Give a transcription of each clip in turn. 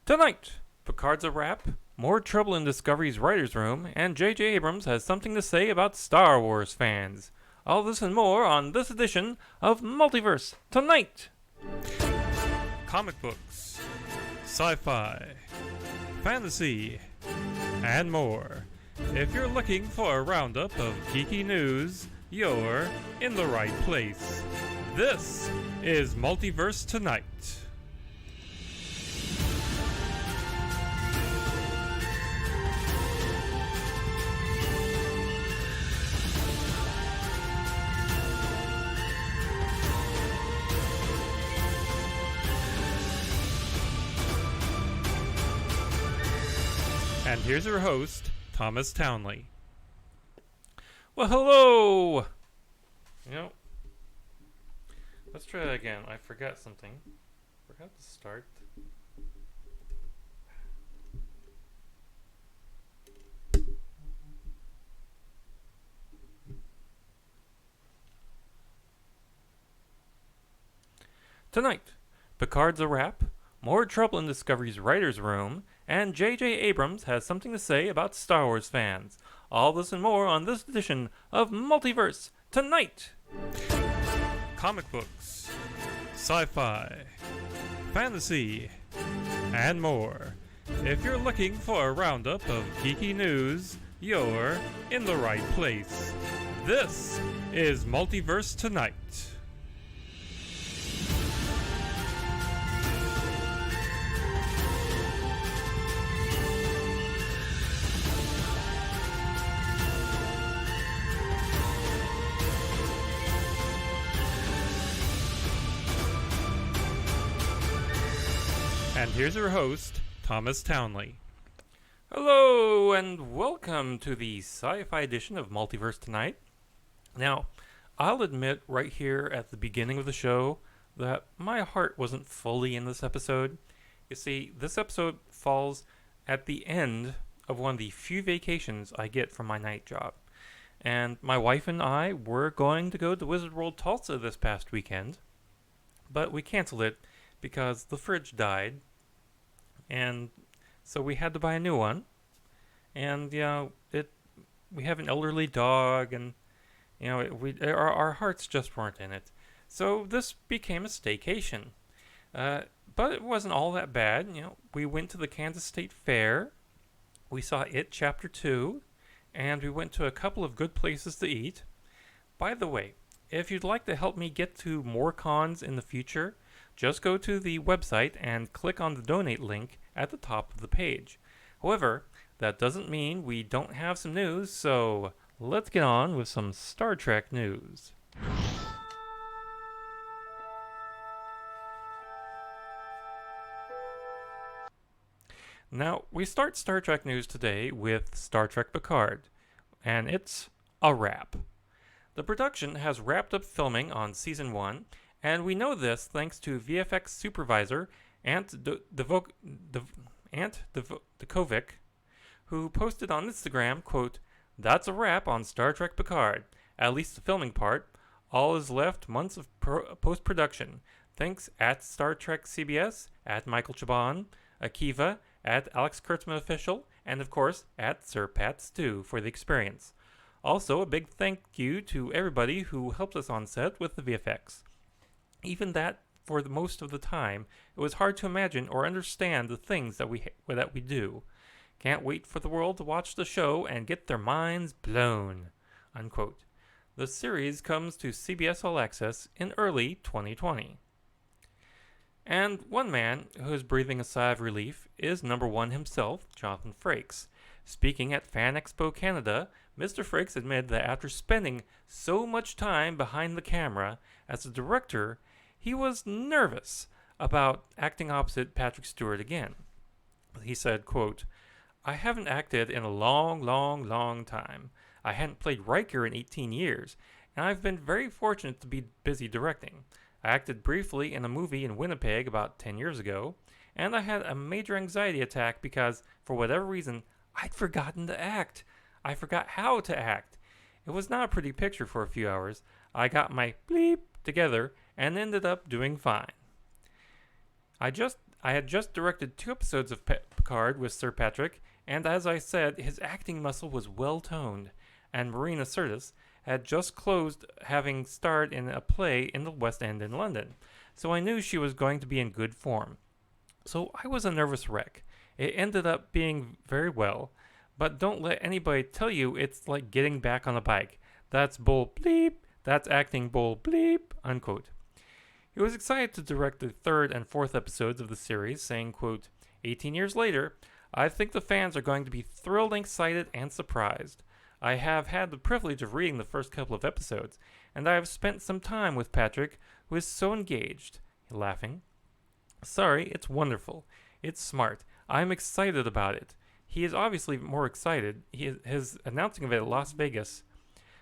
Tonight, Picard's a wrap, more trouble in Discovery's writer's room, and J.J. Abrams has something to say about Star Wars fans. All this and more on this edition of Multiverse Tonight. Comic books, sci-fi, fantasy, and more. If you're looking for a roundup of geeky news, you're in the right place. This is Multiverse Tonight. And here's your host, Thomas Townley. Well, hello! Let's try that again. I forgot something. Forgot to start. Tonight, Picard's a wrap, more trouble in Discovery's writer's room, and J.J. Abrams has something to say about Star Wars fans. All this and more on this edition of Multiverse Tonight. Comic books, sci-fi, fantasy, and more. If you're looking for a roundup of geeky news, you're in the right place. This is Multiverse Tonight. And here's your host, Thomas Townley. Hello, and welcome to the sci-fi edition of Multiverse Tonight. Now, I'll admit right here at the beginning of the show that my heart wasn't fully in this episode. You see, this episode falls at the end of one of the few vacations I get from my night job. And my wife and I were going to go to Wizard World Tulsa this past weekend, but we canceled it because the fridge died. And so we had to buy a new one. And we have an elderly dog, and our hearts just weren't in it. So this became a staycation. But it wasn't all that bad. We went to the Kansas State Fair. We saw It Chapter 2, and we went to a couple of good places to eat. By the way, if you'd like to help me get to more cons in the future, just go to the website and click on the donate link at the top of the page. However, that doesn't mean we don't have some news, so let's get on with some Star Trek news. Now, we start Star Trek news today with Star Trek Picard, and it's a wrap. The production has wrapped up filming on Season 1, and we know this thanks to VFX supervisor Ant Dvokovic, who posted on Instagram, quote, "That's a wrap on Star Trek Picard, at least the filming part. All is left months of post-production. Thanks at Star Trek CBS, at Michael Chabon, Akiva, at Alex Kurtzman Official, and of course at Sir Pat Stew for the experience. Also, a big thank you to everybody who helped us on set with the VFX. Even that, for the most of the time, it was hard to imagine or understand the things that we do. Can't wait for the world to watch the show and get their minds blown." Unquote. The series comes to CBS All Access in early 2020. And one man who is breathing a sigh of relief is number one himself, Jonathan Frakes. Speaking at Fan Expo Canada, Mr. Frakes admitted that after spending so much time behind the camera as a director, he was nervous about acting opposite Patrick Stewart again. He said, quote, "I haven't acted in a long time. I hadn't played Riker in 18 years, and I've been very fortunate to be busy directing. I acted briefly in a movie in Winnipeg about 10 years ago, and I had a major anxiety attack because, for whatever reason, I'd forgotten to act. I forgot how to act. It was not a pretty picture for a few hours. I got my bleep together and ended up doing fine. I had just directed 2 episodes of Picard with Sir Patrick, and as I said, his acting muscle was well toned, and Marina Sirtis had just closed having starred in a play in the West End in London, so I knew she was going to be in good form. So I was a nervous wreck. It ended up being very well, but don't let anybody tell you it's like getting back on a bike. That's bull bleep, that's acting bull bleep, unquote. He was excited to direct the 3rd and 4th episodes of the series, saying, quote, 18 years later, I think the fans are going to be thrilled, excited, and surprised. I have had the privilege of reading the first couple of episodes, and I have spent some time with Patrick, who is so engaged. Laughing. Sorry, it's wonderful. It's smart. I'm excited about it. He is obviously more excited. His announcing of it at Las Vegas,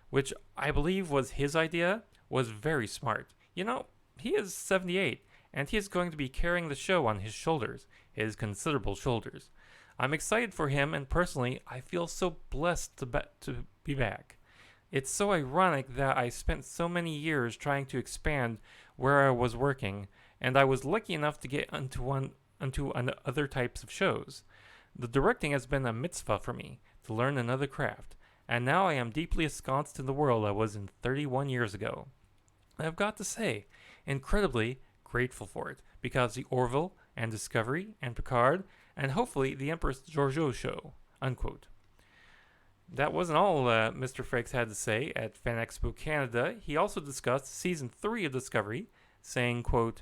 which I believe was his idea, was very smart. You know, he is 78, and he is going to be carrying the show on his shoulders, his considerable shoulders. I'm excited for him, and personally, I feel so blessed to be back. It's so ironic that I spent so many years trying to expand where I was working, and I was lucky enough to get onto other types of shows. The directing has been a mitzvah for me, to learn another craft, and now I am deeply ensconced in the world I was in 31 years ago. I've got to say, incredibly grateful for it, because the Orville and Discovery and Picard and hopefully the Empress Georgiou show, unquote. That wasn't all Mr. Frakes had to say at Fan Expo Canada. He also discussed Season 3 of Discovery, saying, quote,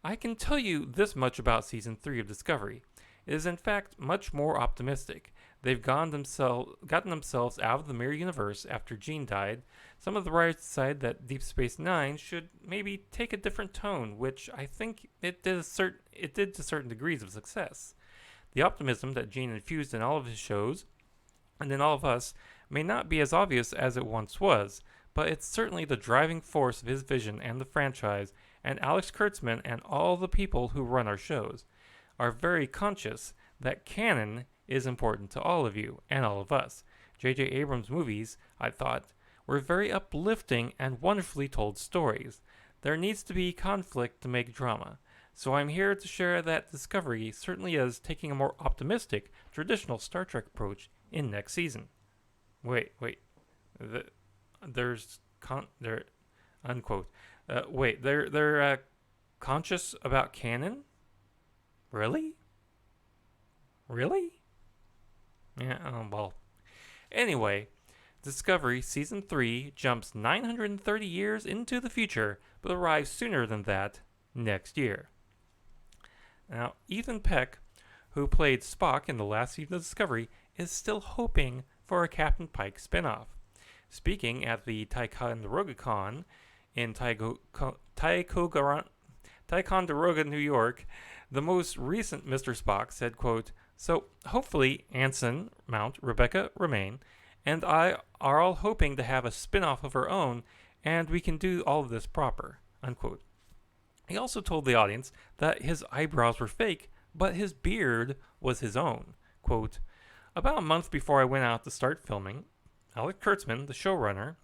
I can tell you this much about Season 3 of Discovery. It is in fact much more optimistic. They've gotten themselves out of the mirror universe after Gene died. Some of the writers decided that Deep Space Nine should maybe take a different tone, which I think it did to certain degrees of success. The optimism that Gene infused in all of his shows, and in all of us, may not be as obvious as it once was, but it's certainly the driving force of his vision and the franchise, and Alex Kurtzman and all the people who run our shows are very conscious that canon is important to all of you and all of us. J.J. Abrams' movies, I thought, were very uplifting and wonderfully told stories. There needs to be conflict to make drama. So I'm here to share that Discovery certainly is taking a more optimistic, traditional Star Trek approach in next season. Wait. Unquote. They're conscious about canon? Really? Yeah, well. Anyway, Discovery Season 3 jumps 930 years into the future, but arrives sooner than that next year. Now, Ethan Peck, who played Spock in the last season of Discovery, is still hoping for a Captain Pike spinoff. Speaking at the Ticonderoga in Ticonderoga, New York, the most recent Mr. Spock said, quote, so hopefully Anson Mount, Rebecca Romaine, and I are all hoping to have a spinoff of our own, and we can do all of this proper, unquote. He also told the audience that his eyebrows were fake, but his beard was his own. Quote, about a month before I went out to start filming, Alex Kurtzman, the showrunner,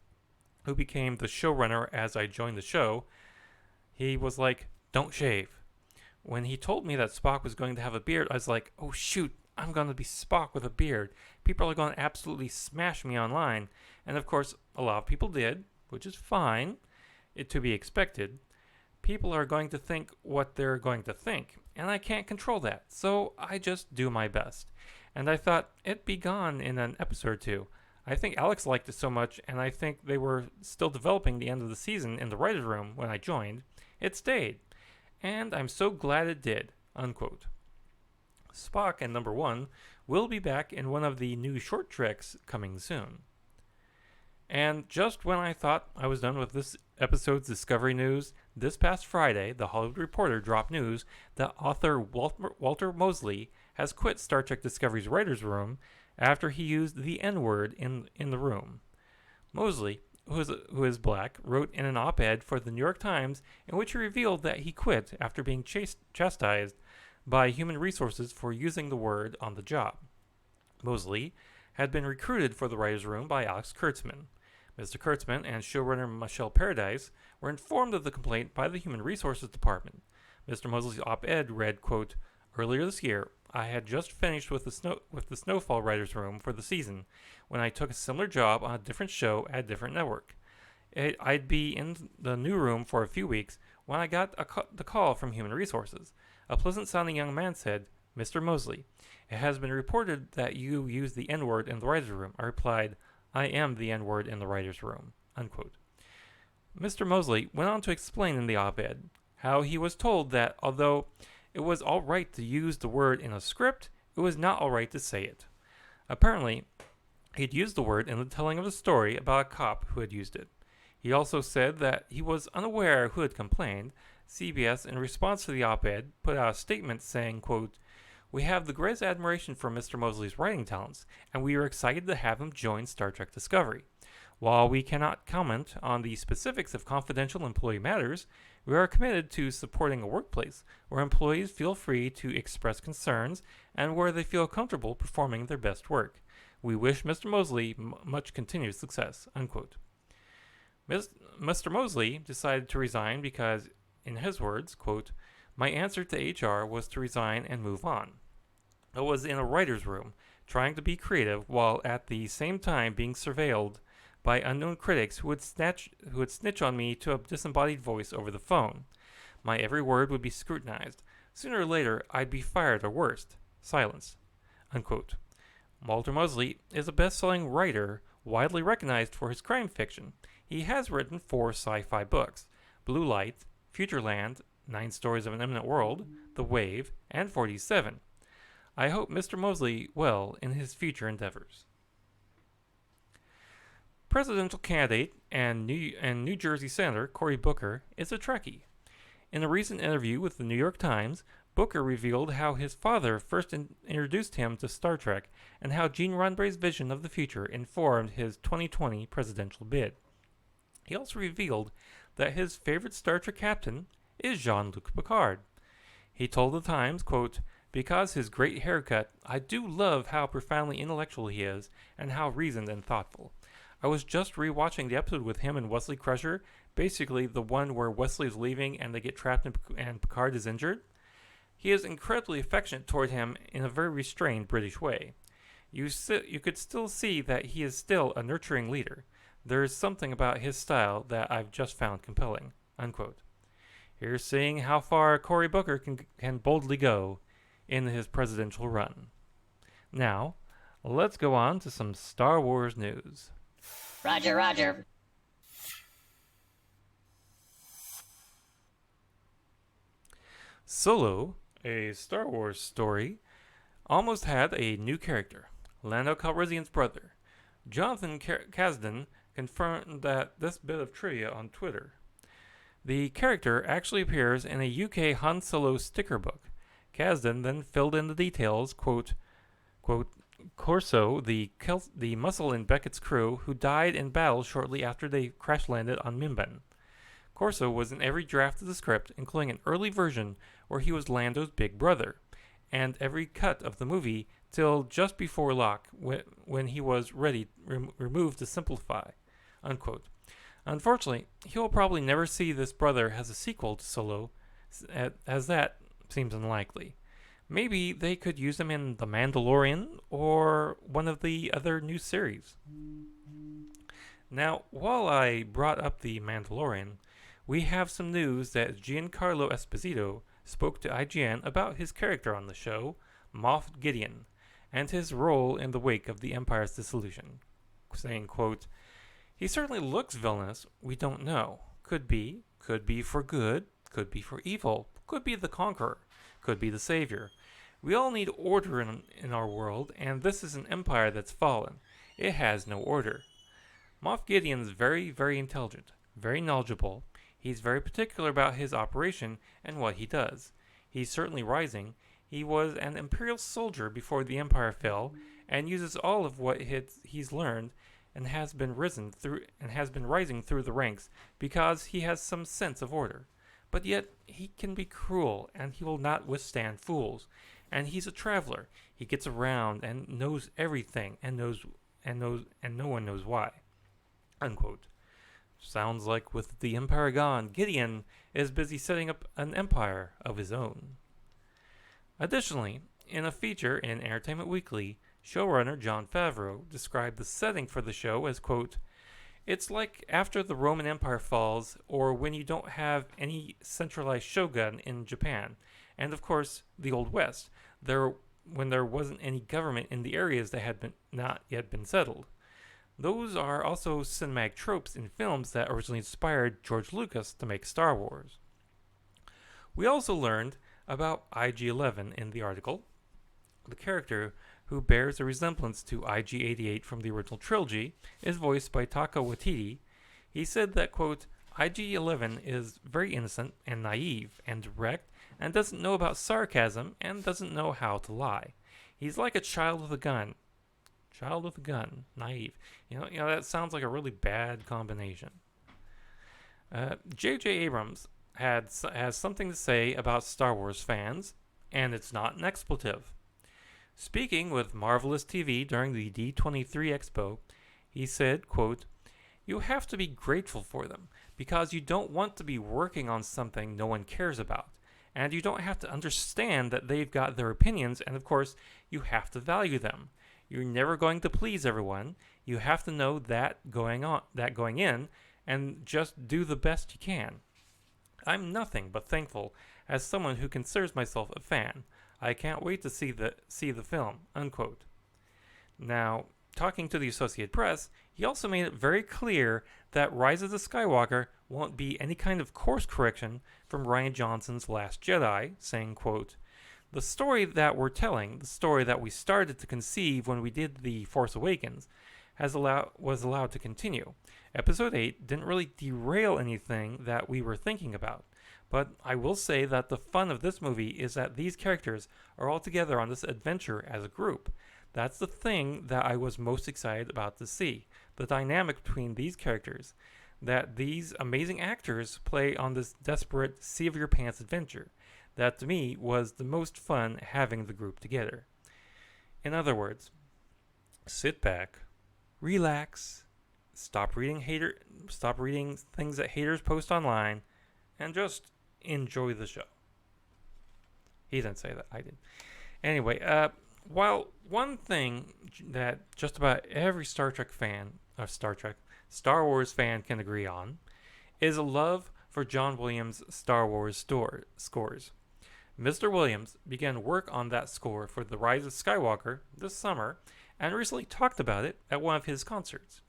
who became the showrunner as I joined the show, he was like, don't shave. When he told me that Spock was going to have a beard, I was like, oh shoot, I'm going to be Spock with a beard. People are going to absolutely smash me online. And of course, a lot of people did, which is fine, to be expected. People are going to think what they're going to think, and I can't control that, so I just do my best. And I thought it'd be gone in an episode or two. I think Alex liked it so much, and I think they were still developing the end of the season in the writer's room when I joined. It stayed, and I'm so glad it did, unquote. Spock and Number 1 will be back in one of the new short treks coming soon. And just when I thought I was done with this episode's Discovery news, this past Friday, The Hollywood Reporter dropped news that author Walter Mosley has quit Star Trek Discovery's writer's room after he used the N-word in the room. Mosley, who is black, wrote in an op-ed for the New York Times in which he revealed that he quit after being chastised by Human Resources for using the word on the job. Mosley had been recruited for the writer's room by Alex Kurtzman. Mr. Kurtzman and showrunner Michelle Paradise were informed of the complaint by the Human Resources Department. Mr. Mosley's op-ed read, quote, "Earlier this year, I had just finished with the Snowfall writers' room for the season when I took a similar job on a different show at a different network. I'd be in the new room for a few weeks when I got the call from Human Resources. A pleasant-sounding young man said, 'Mr. Mosley, it has been reported that you use the N-word in the writers' room.' I replied, 'I am the N-word in the writers' room.'" Unquote. Mr. Mosley went on to explain in the op-ed how he was told that although it was all right to use the word in a script, it was not all right to say it. Apparently, he'd used the word in the telling of a story about a cop who had used it. He also said that he was unaware who had complained. CBS, in response to the op-ed, put out a statement saying, quote, "We have the greatest admiration for Mr. Mosley's writing talents, and we are excited to have him join Star Trek Discovery. While we cannot comment on the specifics of confidential employee matters, we are committed to supporting a workplace where employees feel free to express concerns and where they feel comfortable performing their best work. We wish Mr. Mosley much continued success." Unquote. Mr. Mosley decided to resign because, in his words, quote, "My answer to HR was to resign and move on. I was in a writer's room, trying to be creative while at the same time being surveilled by unknown critics who would snitch on me to a disembodied voice over the phone. My every word would be scrutinized. Sooner or later, I'd be fired or worse. Silence." Unquote. Walter Mosley is a best-selling writer widely recognized for his crime fiction. He has written 4 sci-fi books: Blue Light, Futureland, 9 Stories of an Eminent World, The Wave, and 47. I hope Mr. Mosley well in his future endeavors. Presidential candidate and New Jersey Senator Cory Booker is a Trekkie. In a recent interview with the New York Times, Booker revealed how his father first introduced him to Star Trek and how Gene Roddenberry's vision of the future informed his 2020 presidential bid. He also revealed that his favorite Star Trek captain is Jean-Luc Picard. He told the Times, quote, "Because his great haircut, I do love how profoundly intellectual he is and how reasoned and thoughtful. I was just rewatching the episode with him and Wesley Crusher, basically the one where Wesley is leaving and they get trapped and Picard is injured. He is incredibly affectionate toward him in a very restrained British way. You could still see that he is still a nurturing leader. There is something about his style that I've just found compelling." Unquote. Here's seeing how far Cory Booker can boldly go in his presidential run. Now, let's go on to some Star Wars news. Roger, roger. Solo, a Star Wars story, almost had a new character, Lando Calrissian's brother. Jonathan Kasdan confirmed this bit of trivia on Twitter. The character actually appears in a UK Han Solo sticker book. Kasdan then filled in the details, quote, Corso, the muscle in Beckett's crew, who died in battle shortly after they crash-landed on Mimban. Corso was in every draft of the script, including an early version where he was Lando's big brother, and every cut of the movie till just before lock, when he was ready removed to simplify. Unquote. Unfortunately, he will probably never see this brother as a sequel to Solo, as that seems unlikely. Maybe they could use him in The Mandalorian or one of the other new series. Now, while I brought up The Mandalorian, we have some news that Giancarlo Esposito spoke to IGN about his character on the show, Moff Gideon, and his role in the wake of the Empire's dissolution, saying, quote, "He certainly looks villainous, we don't know. Could be for good, could be for evil, could be the conqueror, could be the savior. We all need order in our world, and this is an empire that's fallen. It has no order. Moff Gideon's very, very intelligent, very knowledgeable. He's very particular about his operation and what he does. He's certainly rising. He was an Imperial soldier before the Empire fell, and uses all of what he's learned and has been rising through the ranks because he has some sense of order. But yet he can be cruel, and he will not withstand fools. And he's a traveler. He gets around and knows everything, and no one knows why." Unquote. Sounds like with the Empire gone, Gideon is busy setting up an empire of his own. Additionally, in a feature in Entertainment Weekly, showrunner Jon Favreau described the setting for the show as, quote, "It's like after the Roman Empire falls, or when you don't have any centralized shogun in Japan, and of course the Old West, when there wasn't any government in the areas that had not yet been settled. Those are also cinematic tropes in films that originally inspired George Lucas to make Star Wars." We also learned about IG-11 in the article. The character, who bears a resemblance to IG-88 from the original trilogy, is voiced by Taika Waititi. He said that, quote, "IG-11 is very innocent and naive and direct and doesn't know about sarcasm and doesn't know how to lie. He's like a child with a gun." Child with a gun, naive. You know that sounds like a really bad combination. J.J. Abrams has something to say about Star Wars fans, and it's not an expletive. Speaking with Marvelous TV during the D23 Expo, he said, quote, "You have to be grateful for them, because you don't want to be working on something no one cares about. And you don't have to understand that they've got their opinions, and of course, you have to value them. You're never going to please everyone. You have to know that going in, and just do the best you can. I'm nothing but thankful as someone who considers myself a fan. I can't wait to see the film," unquote. Now, talking to the Associated Press, he also made it very clear that Rise of the Skywalker won't be any kind of course correction from Rian Johnson's Last Jedi, saying, quote, "The story that we're telling, the story that we started to conceive when we did The Force Awakens, was allowed to continue. Episode 8 didn't really derail anything that we were thinking about. But I will say that the fun of this movie is that these characters are all together on this adventure as a group. That's the thing that I was most excited about to see, the dynamic between these characters, that these amazing actors play on this desperate see-of-your-pants adventure. That to me was the most fun having the group together." In other words, sit back, relax, stop reading things that haters post online, and just enjoy the show. He didn't say that, I did. Anyway, while one thing that just about every Star Wars fan can agree on is a love for John Williams' Star Wars scores. Mr. Williams began work on that score for The Rise of Skywalker this summer and recently talked about it at one of his concerts.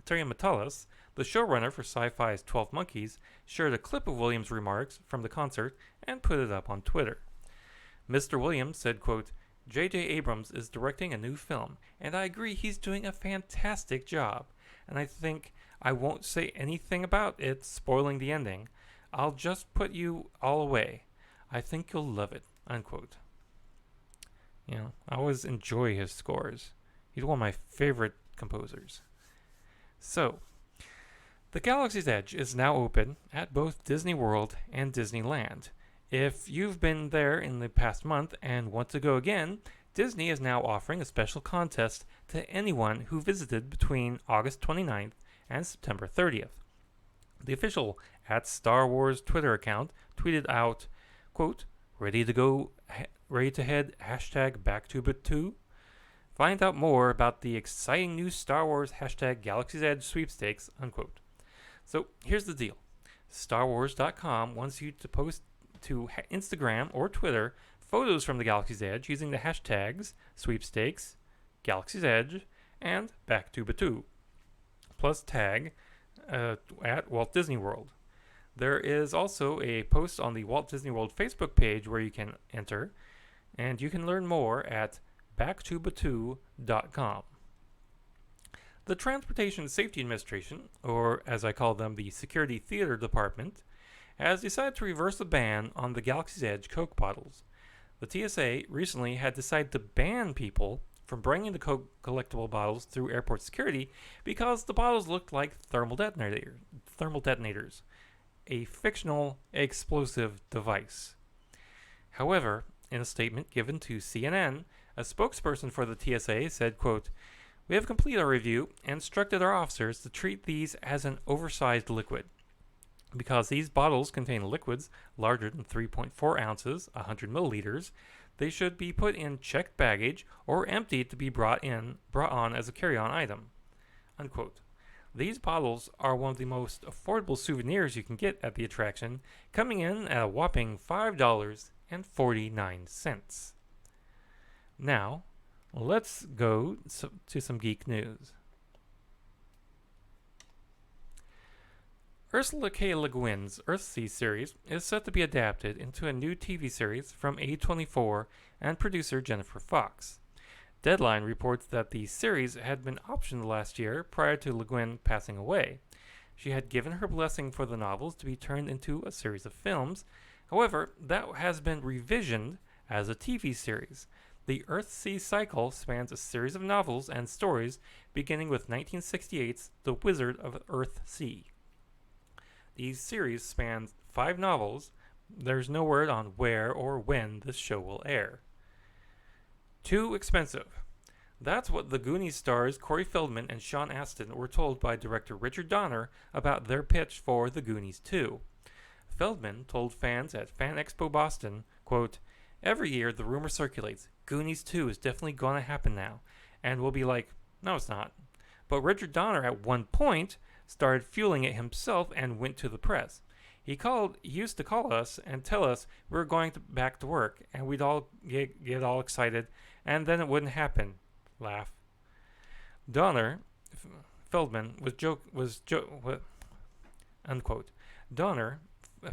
Terry Matalas, the showrunner for Sci-Fi's 12 Monkeys, shared a clip of Williams' remarks from the concert and put it up on Twitter. Mr. Williams said, quote, "J.J. Abrams is directing a new film, and I agree he's doing a fantastic job. And I think I won't say anything about it spoiling the ending. I'll just put you all away. I think you'll love it," unquote. I always enjoy his scores. He's one of my favorite composers. So, the Galaxy's Edge is now open at both Disney World and Disneyland. If you've been there in the past month and want to go again, Disney is now offering a special contest to anyone who visited between August 29th and September 30th. The official @Star Wars Twitter account tweeted out, quote, ready to head, #BackToBit2. Find out more about the exciting new Star Wars #Galaxy's Edge sweepstakes, unquote. So here's the deal. StarWars.com wants you to post to Instagram or Twitter photos from the Galaxy's Edge using the hashtags sweepstakes, Galaxy's Edge, and Back2Batu, plus tag at Walt Disney World. There is also a post on the Walt Disney World Facebook page where you can enter, and you can learn more at back2batu.com. The Transportation Safety Administration, or as I call them, the Security Theater Department, has decided to reverse the ban on the Galaxy's Edge Coke bottles. The TSA recently had decided to ban people from bringing the Coke collectible bottles through airport security because the bottles looked like thermal detonators, a fictional explosive device. However, in a statement given to CNN, a spokesperson for the TSA said, quote, We have completed our review and instructed our officers to treat these as an oversized liquid. Because these bottles contain liquids larger than 3.4 ounces, 100 milliliters, they should be put in checked baggage or emptied to be brought on as a carry-on item. Unquote. These bottles are one of the most affordable souvenirs you can get at the attraction, coming in at a whopping $5.49. Now, let's go to some geek news. Ursula K. Le Guin's Earthsea series is set to be adapted into a new TV series from A24 and producer Jennifer Fox. Deadline reports that the series had been optioned last year prior to Le Guin passing away. She had given her blessing for the novels to be turned into a series of films. However, that has been revisioned as a TV series. The Earthsea cycle spans a series of novels and stories beginning with 1968's The Wizard of Earthsea. The series spans 5 novels. There's no word on where or when this show will air. Too expensive. That's what the Goonies stars Corey Feldman and Sean Astin were told by director Richard Donner about their pitch for The Goonies 2. Feldman told fans at Fan Expo Boston, quote, "Every year the rumor circulates, Goonies 2 is definitely going to happen now. And we'll be like, no it's not. But Richard Donner at one point started fueling it himself and went to the press. He used to call us and tell us we were going back to work, and we'd all get all excited, and then it wouldn't happen." Laugh. Feldman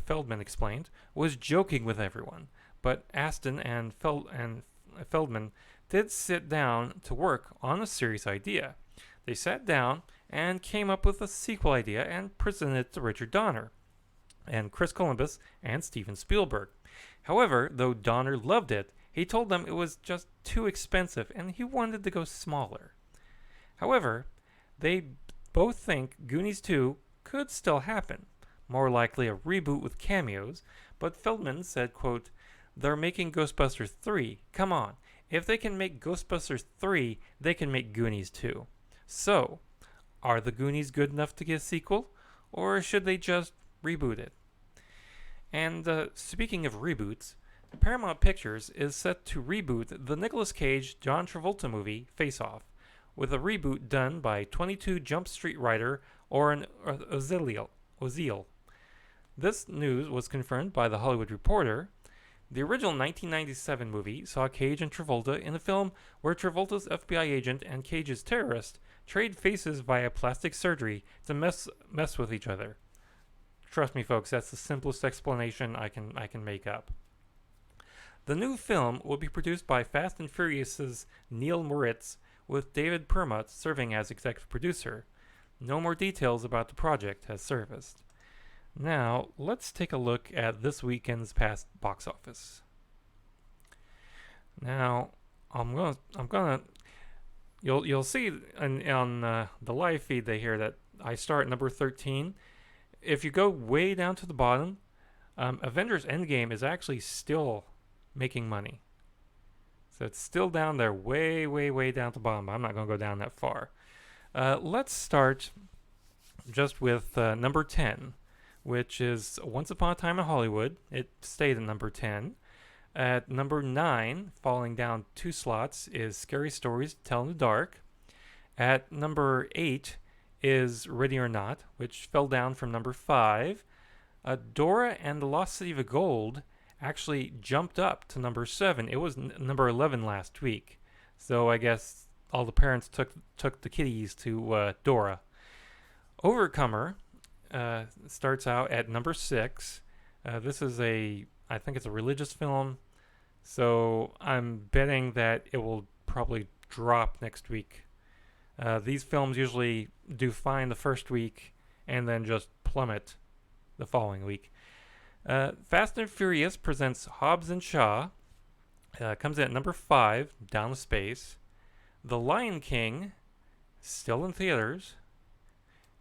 Feldman explained, was joking with everyone, but Astin and Feldman did sit down to work on a serious idea. They sat down and came up with a sequel idea and presented it to Richard Donner and Chris Columbus and Steven Spielberg. However, though Donner loved it, he told them it was just too expensive and he wanted to go smaller. However, they both think Goonies 2 could still happen, more likely a reboot with cameos, but Feldman said, quote, "They're making Ghostbusters 3. Come on. If they can make Ghostbusters 3, they can make Goonies 2. So, are the Goonies good enough to get a sequel, or should they just reboot it?" And speaking of reboots, Paramount Pictures is set to reboot the Nicolas Cage John Travolta movie Face Off, with a reboot done by 22 Jump Street writer Oren Oziel. This news was confirmed by The Hollywood Reporter. The original 1997 movie saw Cage and Travolta in a film where Travolta's FBI agent and Cage's terrorist trade faces via plastic surgery to mess with each other. Trust me, folks, that's the simplest explanation I can make up. The new film will be produced by Fast and Furious's Neil Moritz, with David Permut serving as executive producer. No more details about the project has surfaced. Now, let's take a look at this weekend's past box office. Now, you'll see on the live feed they hear that I start at number 13. If you go way down to the bottom, Avengers Endgame is actually still making money. So it's still down there, way, way, way down at the bottom. I'm not going to go down that far. Let's start just with number 10, which is Once Upon a Time in Hollywood. It stayed at number 10. At number 9, falling down 2 slots, is Scary Stories to Tell in the Dark. At number 8 is Ready or Not, which fell down from number 5. Dora and the Lost City of Gold actually jumped up to number 7. It was number 11 last week. So I guess all the parents took the kiddies to Dora. Overcomer starts out at number 6. This is I think it's a religious film, so I'm betting that it will probably drop next week. These films usually do fine the first week and then just plummet the following week. Fast and Furious presents Hobbs and Shaw. Comes in at number 5, down the space. The Lion King, still in theaters,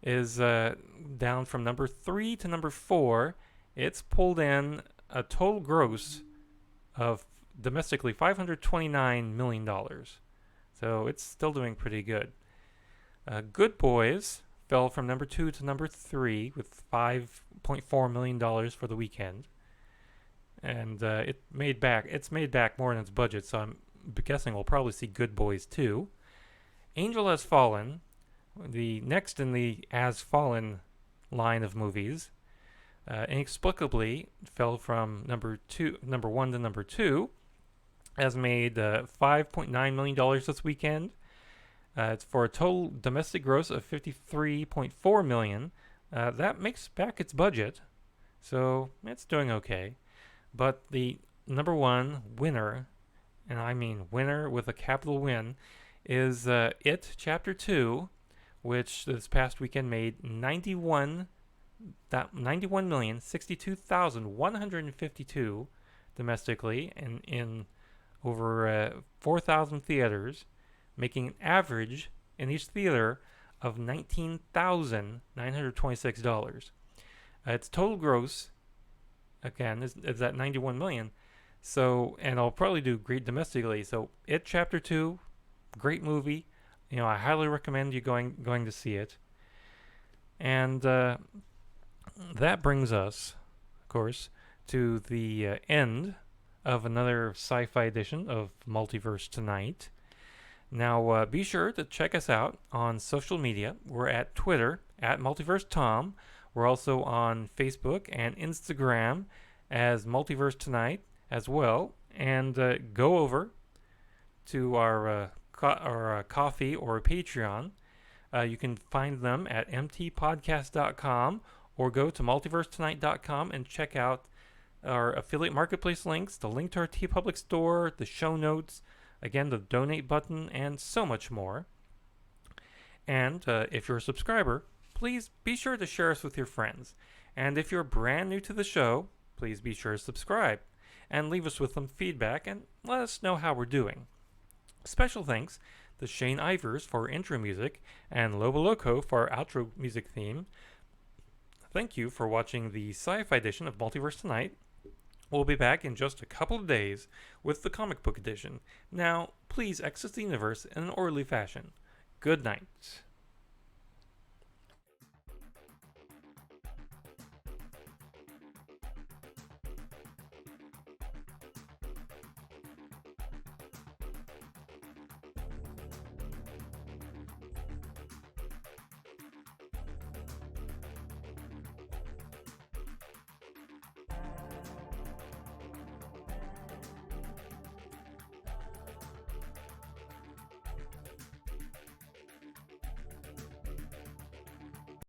is down from number 3 to number 4. It's pulled in a total gross of domestically $529 million. So it's still doing pretty good. Good Boys fell from number 2 to number 3 with $5.4 million for the weekend. And it's made back more than its budget, so I'm guessing we'll probably see Good Boys 2. Angel Has Fallen, the next in the As Fallen line of movies, inexplicably fell from number 1 to number 2, has made $5.9 million this weekend. It's for a total domestic gross of $53.4 million. That makes back its budget, so it's doing okay. But the number one winner, and I mean winner with a capital win, is It Chapter 2, which this past weekend made $91,062,152 domestically and in over 4,000 theaters, making an average in each theater of $19,926. Its total gross, again, is at $91 million. So, and I'll probably do great domestically. So, It Chapter 2, great movie. I highly recommend you going to see it. And that brings us, of course, to the end of another sci-fi edition of Multiverse Tonight. Now, be sure to check us out on social media. We're at Twitter, at Multiverse Tom. We're also on Facebook and Instagram as Multiverse Tonight as well. And go over to our Coffee or Patreon. You can find them at mtpodcast.com or go to multiversetonight.com and check out our affiliate marketplace links, the link to our TeePublic store, the show notes, again, the donate button, and so much more. And if you're a subscriber, please be sure to share us with your friends. And if you're brand new to the show, please be sure to subscribe and leave us with some feedback and let us know how we're doing. Special thanks to Shane Ivers for our intro music and Lobo Loco for our outro music theme. Thank you for watching the sci-fi edition of Multiverse Tonight. We'll be back in just a couple of days with the comic book edition. Now, please exit the universe in an orderly fashion. Good night.